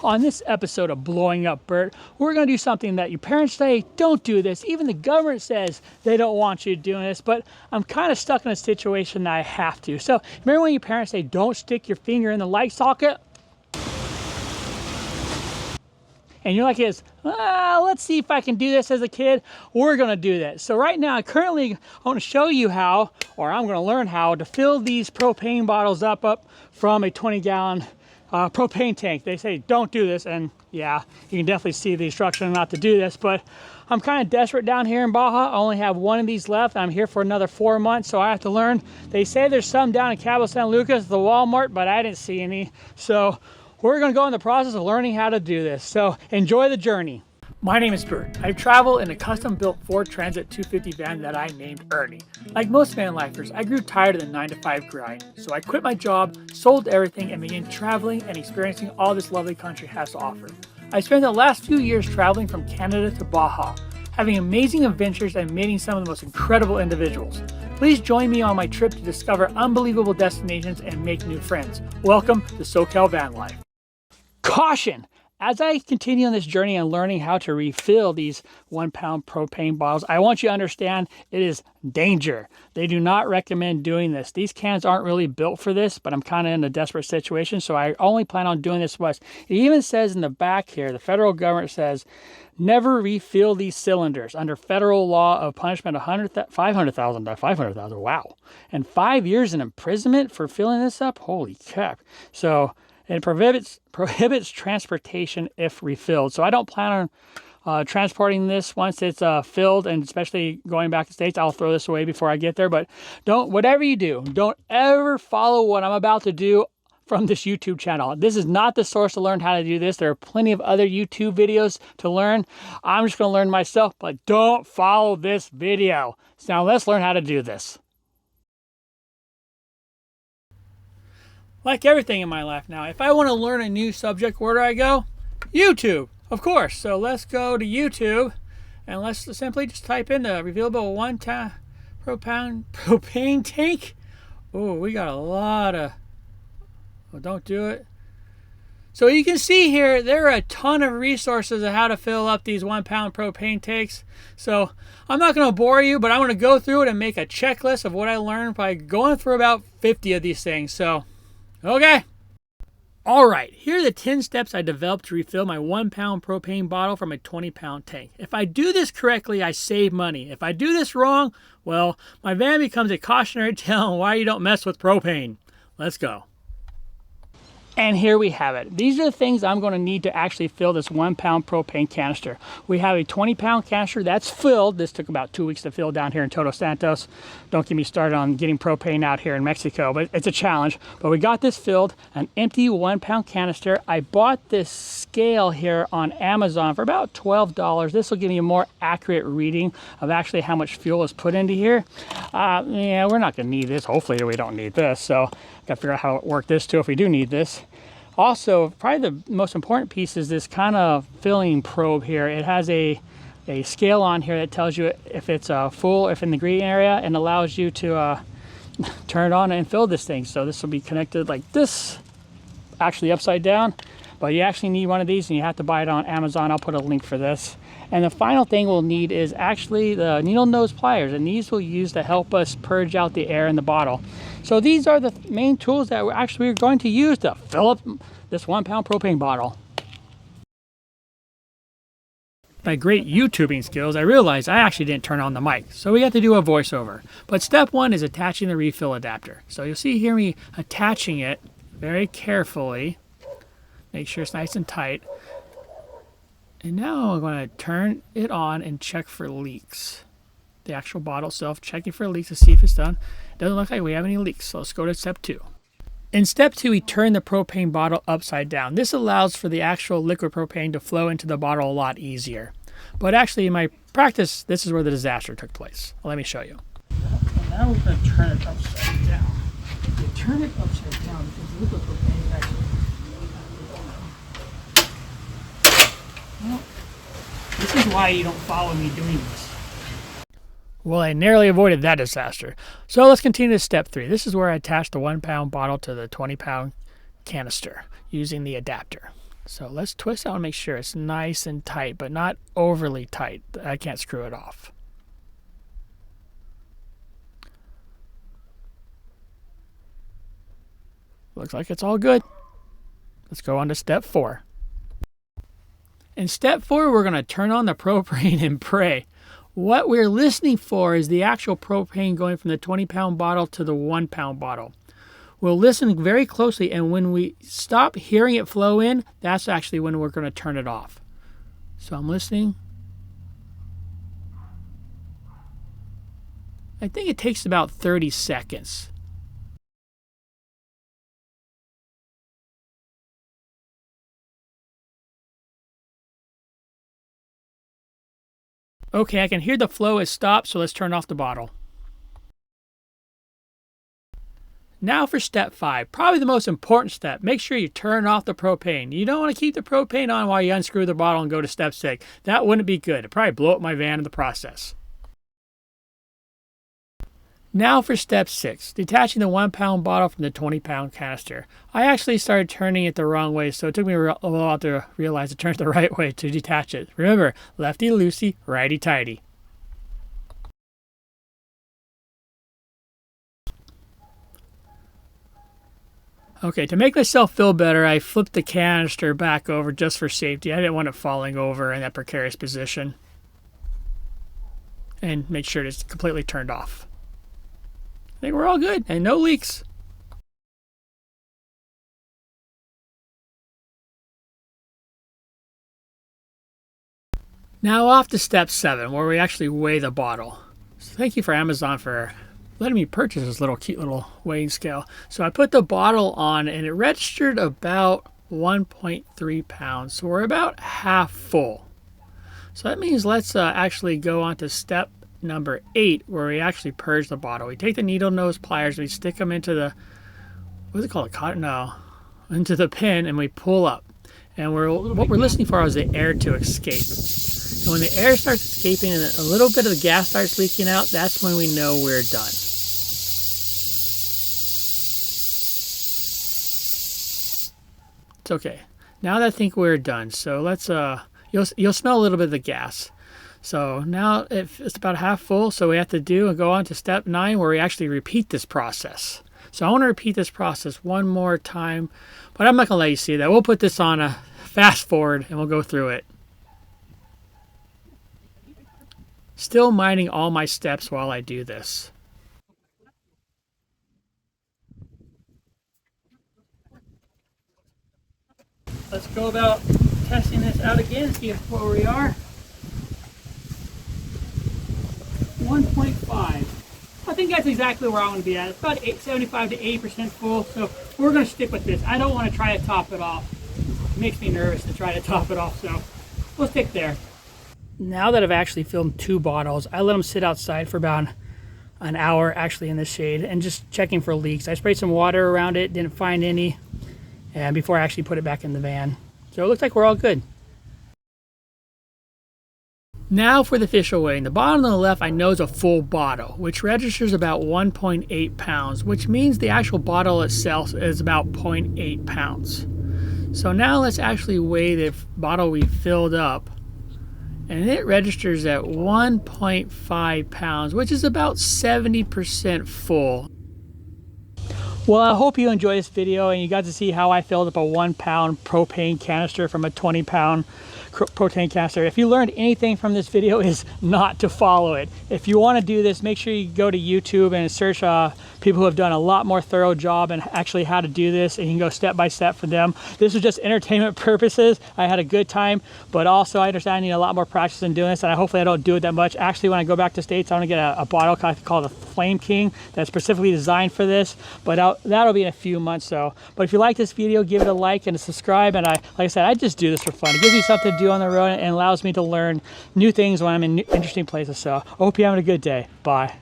On this episode of Blowing Up Bert, we're going to do something that your parents say, don't do this. Even the government says they don't want you doing this, but I'm kind of stuck in a situation that I have to. So remember when your parents say, don't stick your finger in the light socket? And you're like, let's see if I can do this as a kid. We're going to do this. So right now, I want to show you how, or I'm going to learn how to fill these propane bottles up from a 20-gallon propane tank. They say don't do this, and yeah, you can definitely see the instruction not to do this, but I'm kind of desperate down here in Baja. I only have one of these left. I'm here for another 4 months, so I have to learn. They say there's some down in Cabo San Lucas, the Walmart, but I didn't see any. So we're going to go in the process of learning how to do this. So enjoy the journey. My name is Bert. I travel in a custom-built Ford Transit 250 van that I named Ernie. Like most van lifers, I grew tired of the 9-to-5 grind, so I quit my job, sold everything, and began traveling and experiencing all this lovely country has to offer. I spent the last few years traveling from Canada to Baja, having amazing adventures and meeting some of the most incredible individuals. Please join me on my trip to discover unbelievable destinations and make new friends. Welcome to SoCal Van Life. Caution! As I continue on this journey and learning how to refill these 1-pound propane bottles, I want you to understand it is danger. They do not recommend doing this. These cans aren't really built for this, but I'm kind of in a desperate situation, so I only plan on doing this once. It even says in the back here, the federal government says, never refill these cylinders under federal law of punishment $500,000, wow, and 5 years in imprisonment for filling this up. Holy crap! So it prohibits transportation if refilled. So I don't plan on transporting this once it's filled, and especially going back to States, I'll throw this away before I get there. But whatever you do, don't ever follow what I'm about to do from this YouTube channel. This is not the source to learn how to do this. There are plenty of other YouTube videos to learn. I'm just going to learn myself, but don't follow this video. So now let's learn how to do this. Like everything in my life now, if I want to learn a new subject, where do I go? YouTube, of course. So let's go to YouTube and let's simply just type in the refillable 1-ton propane tank. Oh, we got a lot of, don't do it. So you can see here, there are a ton of resources on how to fill up these 1-pound propane tanks. So I'm not going to bore you, but I'm going to go through it and make a checklist of what I learned by going through about 50 of these things. So okay. All right, here are the 10 steps I developed to refill my 1-pound propane bottle from a 20-pound tank. If I do this correctly, I save money. If I do this wrong, well, my van becomes a cautionary tale on why you don't mess with propane. Let's go. And here we have it. These are the things I'm going to need to actually fill this 1-pound propane canister. We have a 20-pound canister that's filled. This took about 2 weeks to fill down here in Todos Santos. Don't get me started on getting propane out here in Mexico, but it's a challenge. But we got this filled, an empty 1-pound canister. I bought this scale here on Amazon for about $12. This will give me a more accurate reading of actually how much fuel is put into here. Yeah, we're not going to need this. Hopefully we don't need this. So got to figure out how to work this too if we do need this. Also, probably the most important piece is this kind of filling probe here. It has a scale on here that tells you if it's full, if in the green area, and allows you to turn it on and fill this thing. So this will be connected like this, actually upside down. But you actually need one of these, and you have to buy it on Amazon. I'll put a link for this. And the final thing we'll need is actually the needle nose pliers, and these we'll use to help us purge out the air in the bottle. So these are the main tools that we're going to use to fill up this 1-pound propane bottle. My great YouTubing skills, I realized I actually didn't turn on the mic, so we have to do a voiceover. But step 1 is attaching the refill adapter. So you'll see here me attaching it very carefully. Make sure it's nice and tight. And now I'm going to turn it on and check for leaks. The actual bottle itself, checking for leaks to see if it's done. It doesn't look like we have any leaks, so let's go to step 2. In step 2, we turn the propane bottle upside down. This allows for the actual liquid propane to flow into the bottle a lot easier. But actually, in my practice, this is where the disaster took place. Well, let me show you. And now we're going to turn it upside down. If you turn it upside down, because the liquid propane is actually... Well, this is why you don't follow me doing this. Well, I narrowly avoided that disaster. So let's continue to step 3. This is where I attach the 1-pound bottle to the 20-pound canister using the adapter. So let's twist out and make sure it's nice and tight, but not overly tight. I can't screw it off. Looks like it's all good. Let's go on to step 4. In step 4, we're going to turn on the propane and pray. What we're listening for is the actual propane going from the 20-pound bottle to the 1-pound bottle. We'll listen very closely, and when we stop hearing it flow in, that's actually when we're going to turn it off. So I'm listening. I think it takes about 30 seconds. Okay, I can hear the flow has stopped, so let's turn off the bottle. Now for step 5, probably the most important step. Make sure you turn off the propane. You don't want to keep the propane on while you unscrew the bottle and go to step 6. That wouldn't be good. It'd probably blow up my van in the process. Now for step 6, detaching the 1-pound bottle from the 20-pound canister. I actually started turning it the wrong way, so it took me a while to realize to turn it the right way to detach it. Remember, lefty-loosey, righty-tighty. Okay, to make myself feel better, I flipped the canister back over just for safety. I didn't want it falling over in that precarious position. And make sure it's completely turned off. I think we're all good and no leaks. Now off to step 7, where we actually weigh the bottle. So thank you for Amazon for letting me purchase this cute little weighing scale. So I put the bottle on and it registered about 1.3 pounds. So we're about half full. So that means let's actually go on to step number 8, where we actually purge the bottle. We take the needle nose pliers, we stick them into the, what's it called, into the pin, and we pull up. And what we're listening for is the air to escape. And when the air starts escaping and a little bit of the gas starts leaking out, that's when we know we're done. It's okay. Now that I think we're done, so let's you'll smell a little bit of the gas. So now it's about half full, so we have to go on to step 9, where we actually repeat this process. So I want to repeat this process one more time, but I'm not going to let you see that. We'll put this on a fast forward and we'll go through it. Still minding all my steps while I do this. Let's go about testing this out again, see where we are. 1.5. I think that's exactly where I want to be at. It's about 75 to 80% full, so we're going to stick with this. I don't want to try to top it off. It makes me nervous to try to top it off, so we'll stick there. Now that I've actually filled 2 bottles, I let them sit outside for about an hour actually in the shade and just checking for leaks. I sprayed some water around it, didn't find any, and before I actually put it back in the van. So it looks like we're all good. Now for the official weighing. The bottle on the left I know is a full bottle, which registers about 1.8 pounds, which means the actual bottle itself is about 0.8 pounds. So now let's actually weigh the bottle we filled up, and it registers at 1.5 pounds, which is about 70% full. Well, I hope you enjoyed this video and you got to see how I filled up a 1-pound propane canister from a 20-pound propane canister. If you learned anything from this video, is not to follow it. If you want to do this, make sure you go to YouTube and search people who have done a lot more thorough job and actually how to do this, and you can go step by step for them. This was just entertainment purposes. I had a good time, but also I understand I need a lot more practice in doing this, and hopefully I don't do it that much. Actually, when I go back to States, I want to get a bottle called the Flame King that's specifically designed for this, but that'll be in a few months. So, but if you like this video, give it a like and a subscribe. And like I said, I just do this for fun. It gives me something to do on the road and allows me to learn new things when I'm in interesting places. So I hope you're having a good day. Bye.